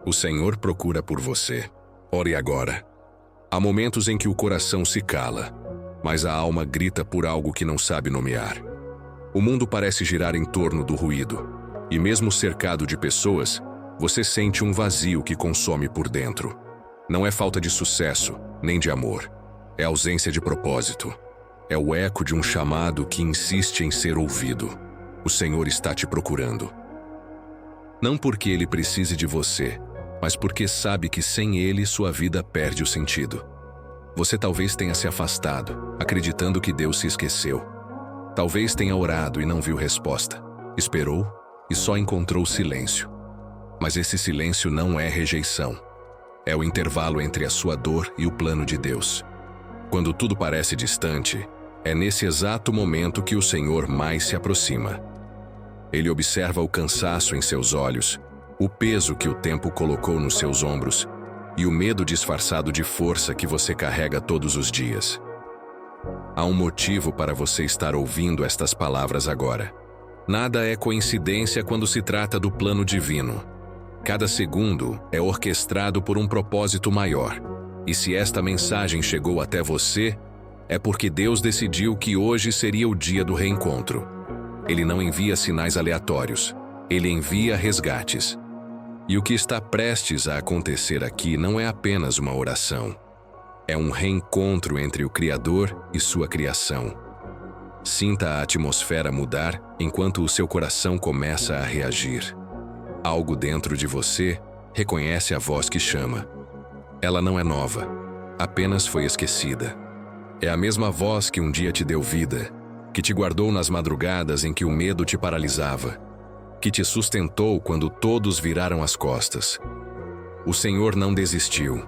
O Senhor procura por você. Ore agora. Há momentos em que o coração se cala, mas a alma grita por algo que não sabe nomear. O mundo parece girar em torno do ruído, e mesmo cercado de pessoas, você sente um vazio que consome por dentro. Não é falta de sucesso, nem de amor. É ausência de propósito. É o eco de um chamado que insiste em ser ouvido. O Senhor está te procurando. Não porque Ele precise de você, mas porque sabe que sem Ele sua vida perde o sentido. Você talvez tenha se afastado, acreditando que Deus se esqueceu. Talvez tenha orado e não viu resposta. Esperou e só encontrou silêncio. Mas esse silêncio não é rejeição. É o intervalo entre a sua dor e o plano de Deus. Quando tudo parece distante, é nesse exato momento que o Senhor mais se aproxima. Ele observa o cansaço em seus olhos, o peso que o tempo colocou nos seus ombros e o medo disfarçado de força que você carrega todos os dias. Há um motivo para você estar ouvindo estas palavras agora. Nada é coincidência quando se trata do plano divino. Cada segundo é orquestrado por um propósito maior. E se esta mensagem chegou até você, é porque Deus decidiu que hoje seria o dia do reencontro. Ele não envia sinais aleatórios. Ele envia resgates. E o que está prestes a acontecer aqui não é apenas uma oração. É um reencontro entre o Criador e sua criação. Sinta a atmosfera mudar enquanto o seu coração começa a reagir. Algo dentro de você reconhece a voz que chama. Ela não é nova, apenas foi esquecida. É a mesma voz que um dia te deu vida, que te guardou nas madrugadas em que o medo te paralisava, que te sustentou quando todos viraram as costas. O Senhor não desistiu.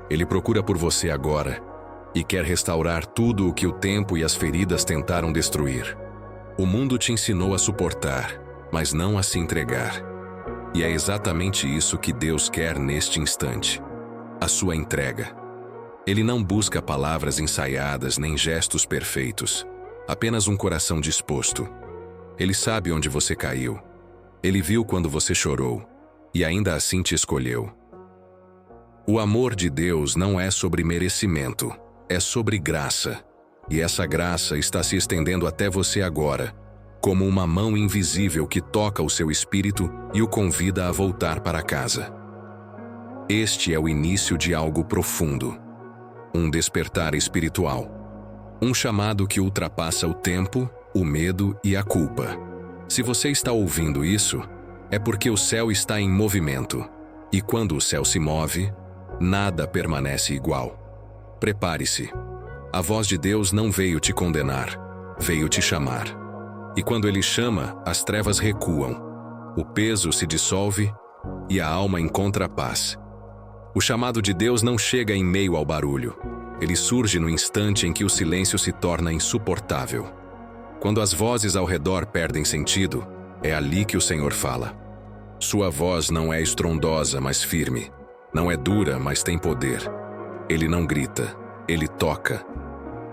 Ele procura por você agora e quer restaurar tudo o que o tempo e as feridas tentaram destruir. O mundo te ensinou a suportar, mas não a se entregar. E é exatamente isso que Deus quer neste instante. A sua entrega. Ele não busca palavras ensaiadas nem gestos perfeitos, apenas um coração disposto. Ele sabe onde você caiu. Ele viu quando você chorou, e ainda assim te escolheu. O amor de Deus não é sobre merecimento, é sobre graça. E essa graça está se estendendo até você agora, como uma mão invisível que toca o seu espírito e o convida a voltar para casa. Este é o início de algo profundo. Um despertar espiritual. Um chamado que ultrapassa o tempo, o medo e a culpa. Se você está ouvindo isso, é porque o céu está em movimento. E quando o céu se move, nada permanece igual. Prepare-se. A voz de Deus não veio te condenar, veio te chamar. E quando Ele chama, as trevas recuam. O peso se dissolve e a alma encontra paz. O chamado de Deus não chega em meio ao barulho. Ele surge no instante em que o silêncio se torna insuportável. Quando as vozes ao redor perdem sentido, é ali que o Senhor fala. Sua voz não é estrondosa, mas firme. Não é dura, mas tem poder. Ele não grita, Ele toca.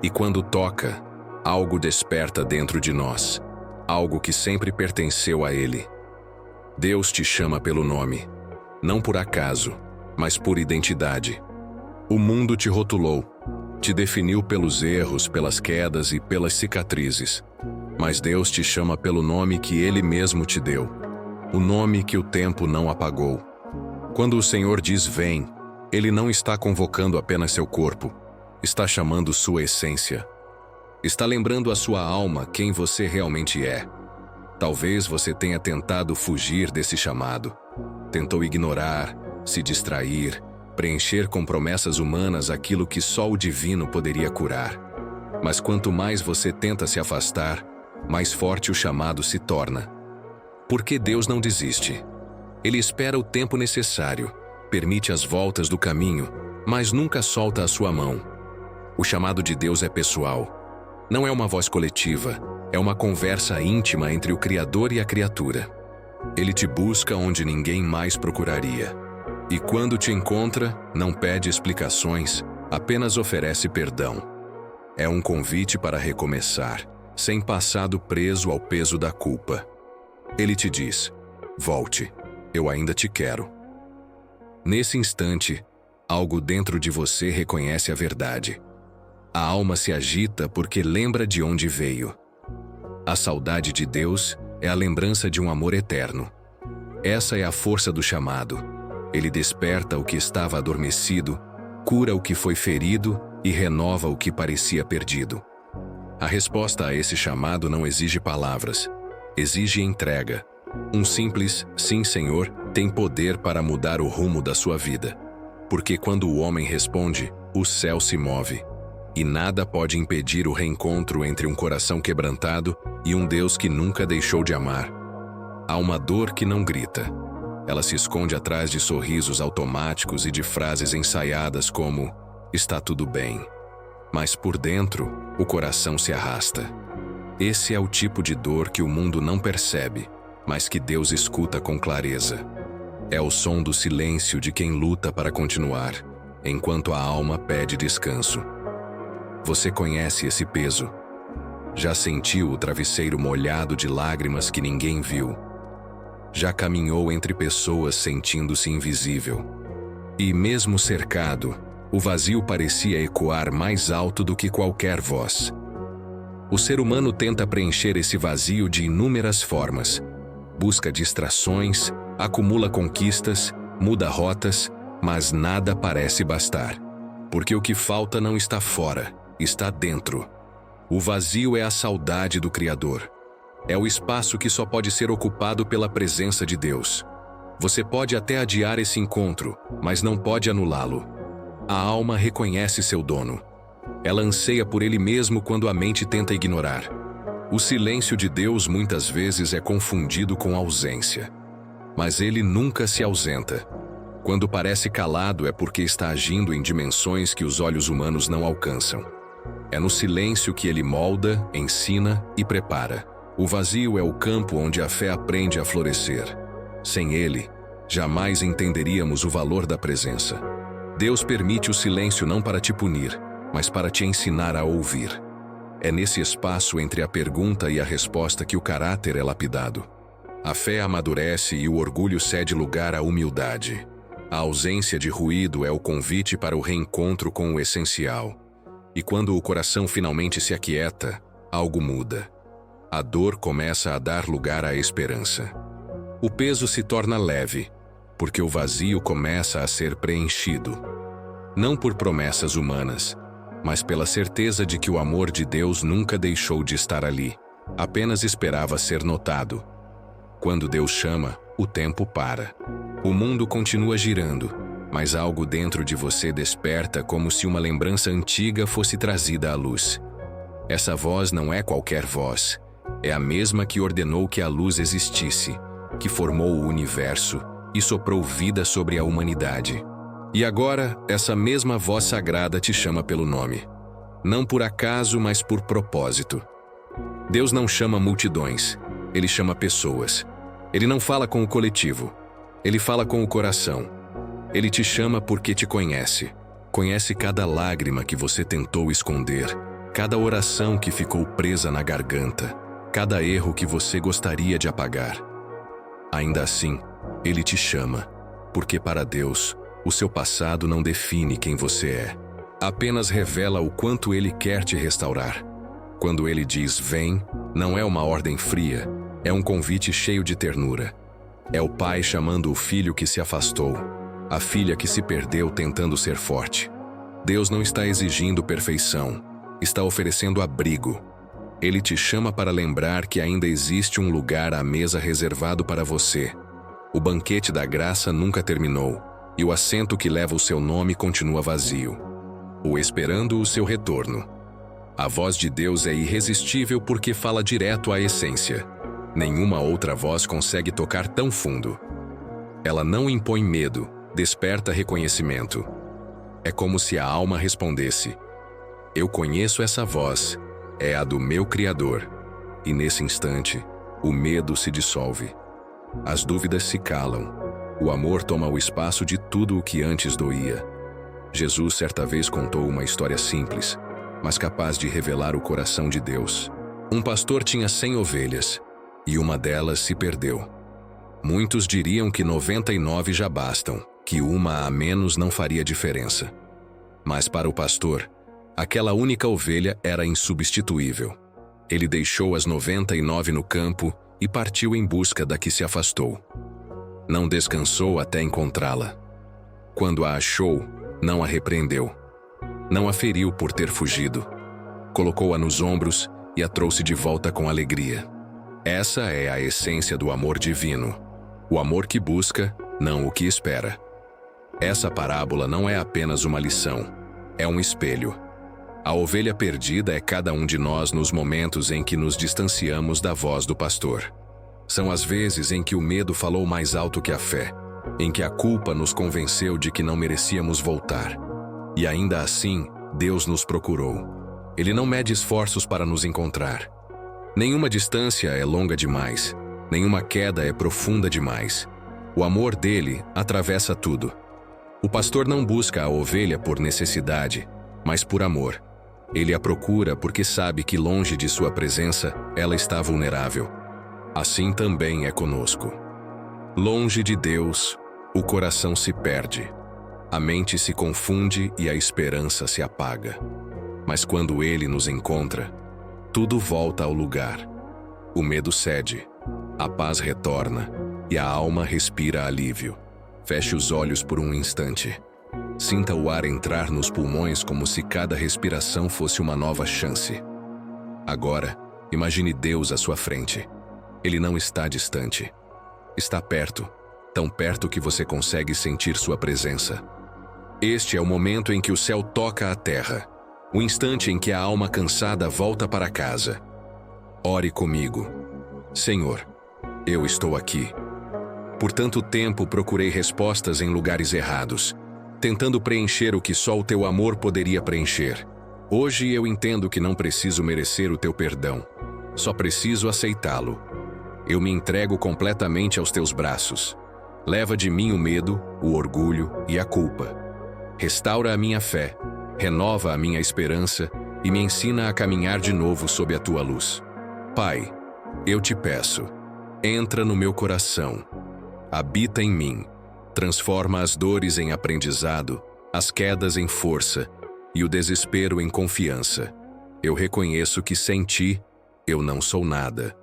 E quando toca, algo desperta dentro de nós. Algo que sempre pertenceu a Ele. Deus te chama pelo nome. Não por acaso, mas por identidade. O mundo te rotulou. Te definiu pelos erros, pelas quedas e pelas cicatrizes. Mas Deus te chama pelo nome que Ele mesmo te deu. O nome que o tempo não apagou. Quando o Senhor diz vem, Ele não está convocando apenas seu corpo. Está chamando sua essência. Está lembrando a sua alma quem você realmente é. Talvez você tenha tentado fugir desse chamado. Tentou ignorar, se distrair, preencher com promessas humanas aquilo que só o divino poderia curar. Mas quanto mais você tenta se afastar, mais forte o chamado se torna. Porque Deus não desiste. Ele espera o tempo necessário, permite as voltas do caminho, mas nunca solta a sua mão. O chamado de Deus é pessoal. Não é uma voz coletiva, é uma conversa íntima entre o Criador e a criatura. Ele te busca onde ninguém mais procuraria. E quando te encontra, não pede explicações, apenas oferece perdão. É um convite para recomeçar, sem passado preso ao peso da culpa. Ele te diz, volte, eu ainda te quero. Nesse instante, algo dentro de você reconhece a verdade. A alma se agita porque lembra de onde veio. A saudade de Deus é a lembrança de um amor eterno. Essa é a força do chamado. Ele desperta o que estava adormecido, cura o que foi ferido e renova o que parecia perdido. A resposta a esse chamado não exige palavras, exige entrega. Um simples "Sim, Senhor" tem poder para mudar o rumo da sua vida. Porque quando o homem responde, o céu se move. E nada pode impedir o reencontro entre um coração quebrantado e um Deus que nunca deixou de amar. Há uma dor que não grita. Ela se esconde atrás de sorrisos automáticos e de frases ensaiadas como "está tudo bem". Mas por dentro, o coração se arrasta. Esse é o tipo de dor que o mundo não percebe, mas que Deus escuta com clareza. É o som do silêncio de quem luta para continuar, enquanto a alma pede descanso. Você conhece esse peso? Já sentiu o travesseiro molhado de lágrimas que ninguém viu? Já caminhou entre pessoas sentindo-se invisível? E mesmo cercado, o vazio parecia ecoar mais alto do que qualquer voz. O ser humano tenta preencher esse vazio de inúmeras formas. Busca distrações, acumula conquistas, muda rotas, mas nada parece bastar. Porque o que falta não está fora, está dentro. O vazio é a saudade do Criador. É o espaço que só pode ser ocupado pela presença de Deus. Você pode até adiar esse encontro, mas não pode anulá-lo. A alma reconhece seu dono. Ela anseia por ele mesmo quando a mente tenta ignorar. O silêncio de Deus muitas vezes é confundido com ausência. Mas ele nunca se ausenta. Quando parece calado é porque está agindo em dimensões que os olhos humanos não alcançam. É no silêncio que ele molda, ensina e prepara. O vazio é o campo onde a fé aprende a florescer. Sem ele, jamais entenderíamos o valor da presença. Deus permite o silêncio não para te punir, mas para te ensinar a ouvir. É nesse espaço entre a pergunta e a resposta que o caráter é lapidado. A fé amadurece e o orgulho cede lugar à humildade. A ausência de ruído é o convite para o reencontro com o essencial. E quando o coração finalmente se aquieta, algo muda. A dor começa a dar lugar à esperança. O peso se torna leve, porque o vazio começa a ser preenchido. Não por promessas humanas, mas pela certeza de que o amor de Deus nunca deixou de estar ali, apenas esperava ser notado. Quando Deus chama, o tempo para. O mundo continua girando, mas algo dentro de você desperta como se uma lembrança antiga fosse trazida à luz. Essa voz não é qualquer voz, é a mesma que ordenou que a luz existisse, que formou o universo e soprou vida sobre a humanidade. E agora, essa mesma voz sagrada te chama pelo nome. Não por acaso, mas por propósito. Deus não chama multidões, Ele chama pessoas. Ele não fala com o coletivo, Ele fala com o coração. Ele te chama porque te conhece. Conhece cada lágrima que você tentou esconder, cada oração que ficou presa na garganta, cada erro que você gostaria de apagar. Ainda assim, Ele te chama, porque para Deus, o seu passado não define quem você é. Apenas revela o quanto Ele quer te restaurar. Quando Ele diz "vem", não é uma ordem fria, é um convite cheio de ternura. É o pai chamando o filho que se afastou, a filha que se perdeu tentando ser forte. Deus não está exigindo perfeição, está oferecendo abrigo. Ele te chama para lembrar que ainda existe um lugar à mesa reservado para você. O banquete da graça nunca terminou, e o assento que leva o seu nome continua vazio, ou esperando o seu retorno. A voz de Deus é irresistível porque fala direto à essência. Nenhuma outra voz consegue tocar tão fundo. Ela não impõe medo, desperta reconhecimento. É como se a alma respondesse: "Eu conheço essa voz, é a do meu Criador." E nesse instante, o medo se dissolve. As dúvidas se calam. O amor toma o espaço de tudo o que antes doía. Jesus certa vez contou uma história simples, mas capaz de revelar o coração de Deus. Um pastor tinha 100 ovelhas, e uma delas se perdeu. Muitos diriam que 99 já bastam, que uma a menos não faria diferença. Mas para o pastor, aquela única ovelha era insubstituível. Ele deixou as 99 no campo e partiu em busca da que se afastou. Não descansou até encontrá-la. Quando a achou, não a repreendeu. Não a feriu por ter fugido. Colocou-a nos ombros e a trouxe de volta com alegria. Essa é a essência do amor divino. O amor que busca, não o que espera. Essa parábola não é apenas uma lição, é um espelho. A ovelha perdida é cada um de nós nos momentos em que nos distanciamos da voz do pastor. São as vezes em que o medo falou mais alto que a fé, em que a culpa nos convenceu de que não merecíamos voltar. E ainda assim, Deus nos procurou. Ele não mede esforços para nos encontrar. Nenhuma distância é longa demais, nenhuma queda é profunda demais. O amor dele atravessa tudo. O pastor não busca a ovelha por necessidade, mas por amor. Ele a procura porque sabe que longe de sua presença, ela está vulnerável. Assim também é conosco. Longe de Deus, o coração se perde. A mente se confunde e a esperança se apaga. Mas quando ele nos encontra, tudo volta ao lugar. O medo cede, a paz retorna e a alma respira alívio. Feche os olhos por um instante. Sinta o ar entrar nos pulmões como se cada respiração fosse uma nova chance. Agora, imagine Deus à sua frente. Ele não está distante. Está perto, tão perto que você consegue sentir sua presença. Este é o momento em que o céu toca a terra, o instante em que a alma cansada volta para casa. Ore comigo. Senhor, eu estou aqui. Por tanto tempo procurei respostas em lugares errados, tentando preencher o que só o teu amor poderia preencher. Hoje eu entendo que não preciso merecer o teu perdão, só preciso aceitá-lo. Eu me entrego completamente aos teus braços. Leva de mim o medo, o orgulho e a culpa. Restaura a minha fé, renova a minha esperança e me ensina a caminhar de novo sob a tua luz. Pai, eu te peço, entra no meu coração, habita em mim, transforma as dores em aprendizado, as quedas em força e o desespero em confiança. Eu reconheço que sem ti, eu não sou nada.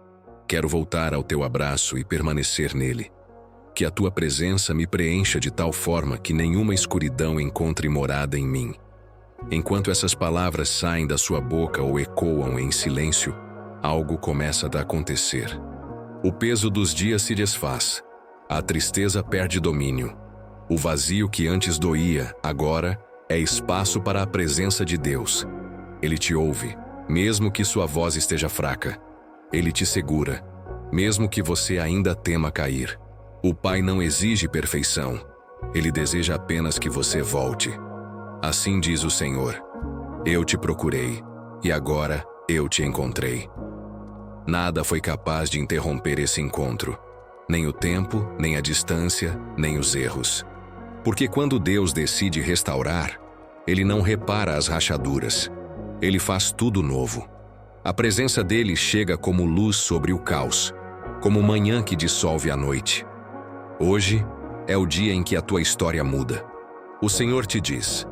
Quero voltar ao teu abraço e permanecer nele. Que a tua presença me preencha de tal forma que nenhuma escuridão encontre morada em mim. Enquanto essas palavras saem da sua boca ou ecoam em silêncio, algo começa a acontecer. O peso dos dias se desfaz. A tristeza perde domínio. O vazio que antes doía, agora, é espaço para a presença de Deus. Ele te ouve, mesmo que sua voz esteja fraca. Ele te segura, mesmo que você ainda tema cair. O Pai não exige perfeição. Ele deseja apenas que você volte. Assim diz o Senhor: eu te procurei, e agora eu te encontrei. Nada foi capaz de interromper esse encontro. Nem o tempo, nem a distância, nem os erros. Porque quando Deus decide restaurar, Ele não repara as rachaduras. Ele faz tudo novo. A presença dele chega como luz sobre o caos, como manhã que dissolve a noite. Hoje é o dia em que a tua história muda. O Senhor te diz: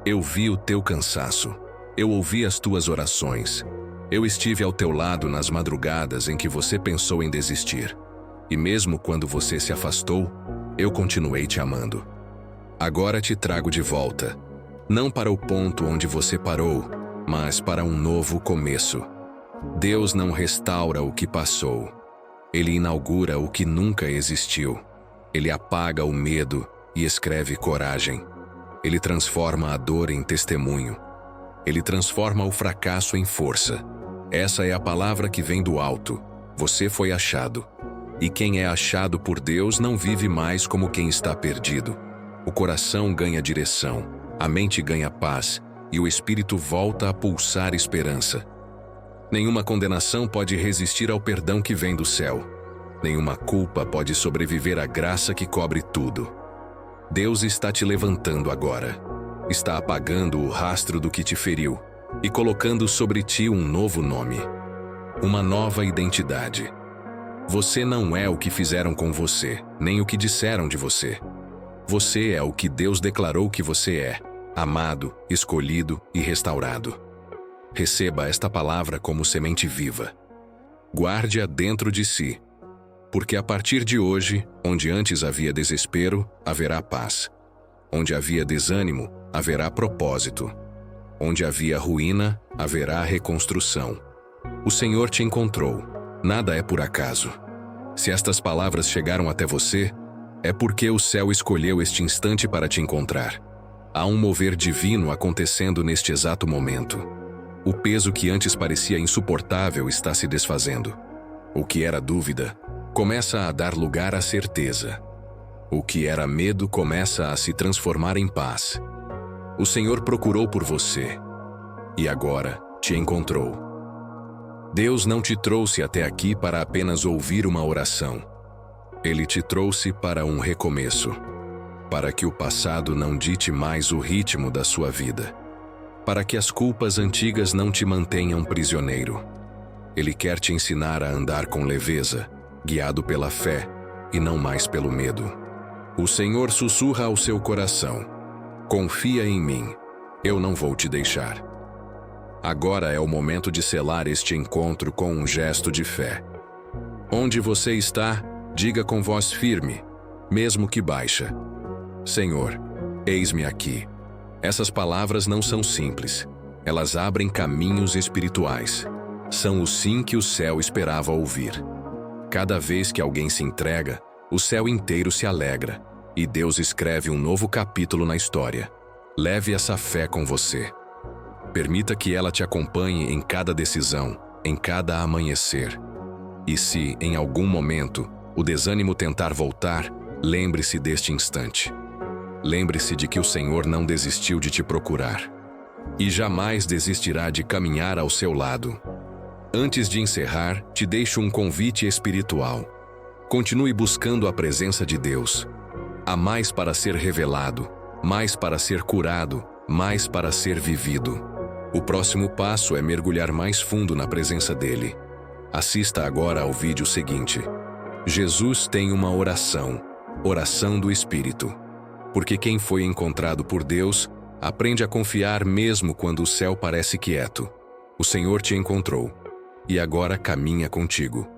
eu vi o teu cansaço, eu ouvi as tuas orações, eu estive ao teu lado nas madrugadas em que você pensou em desistir. E mesmo quando você se afastou, eu continuei te amando. Agora te trago de volta, não para o ponto onde você parou, mas para um novo começo. Deus não restaura o que passou. Ele inaugura o que nunca existiu. Ele apaga o medo e escreve coragem. Ele transforma a dor em testemunho. Ele transforma o fracasso em força. Essa é a palavra que vem do alto. Você foi achado. E quem é achado por Deus não vive mais como quem está perdido. O coração ganha direção, a mente ganha paz e o espírito volta a pulsar esperança. Nenhuma condenação pode resistir ao perdão que vem do céu. Nenhuma culpa pode sobreviver à graça que cobre tudo. Deus está te levantando agora. Está apagando o rastro do que te feriu e colocando sobre ti um novo nome. Uma nova identidade. Você não é o que fizeram com você, nem o que disseram de você. Você é o que Deus declarou que você é: amado, escolhido e restaurado. Receba esta palavra como semente viva. Guarde-a dentro de si, porque a partir de hoje, onde antes havia desespero, haverá paz. Onde havia desânimo, haverá propósito. Onde havia ruína, haverá reconstrução. O Senhor te encontrou. Nada é por acaso. Se estas palavras chegaram até você, é porque o céu escolheu este instante para te encontrar. Há um mover divino acontecendo neste exato momento. O peso que antes parecia insuportável está se desfazendo. O que era dúvida começa a dar lugar à certeza. O que era medo começa a se transformar em paz. O Senhor procurou por você e agora te encontrou. Deus não te trouxe até aqui para apenas ouvir uma oração. Ele te trouxe para um recomeço, para que o passado não dite mais o ritmo da sua vida, para que as culpas antigas não te mantenham prisioneiro. Ele quer te ensinar a andar com leveza, guiado pela fé e não mais pelo medo. O Senhor sussurra ao seu coração: confia em mim, eu não vou te deixar. Agora é o momento de selar este encontro com um gesto de fé. Onde você está, diga com voz firme, mesmo que baixa: Senhor, eis-me aqui. Essas palavras não são simples. Elas abrem caminhos espirituais. São o sim que o céu esperava ouvir. Cada vez que alguém se entrega, o céu inteiro se alegra, e Deus escreve um novo capítulo na história. Leve essa fé com você. Permita que ela te acompanhe em cada decisão, em cada amanhecer. E se, em algum momento, o desânimo tentar voltar, lembre-se deste instante. Lembre-se de que o Senhor não desistiu de te procurar. E jamais desistirá de caminhar ao seu lado. Antes de encerrar, te deixo um convite espiritual. Continue buscando a presença de Deus. Há mais para ser revelado, mais para ser curado, mais para ser vivido. O próximo passo é mergulhar mais fundo na presença dele. Assista agora ao vídeo seguinte. Jesus tem uma oração, oração do Espírito. Porque quem foi encontrado por Deus, aprende a confiar mesmo quando o céu parece quieto. O Senhor te encontrou, e agora caminha contigo.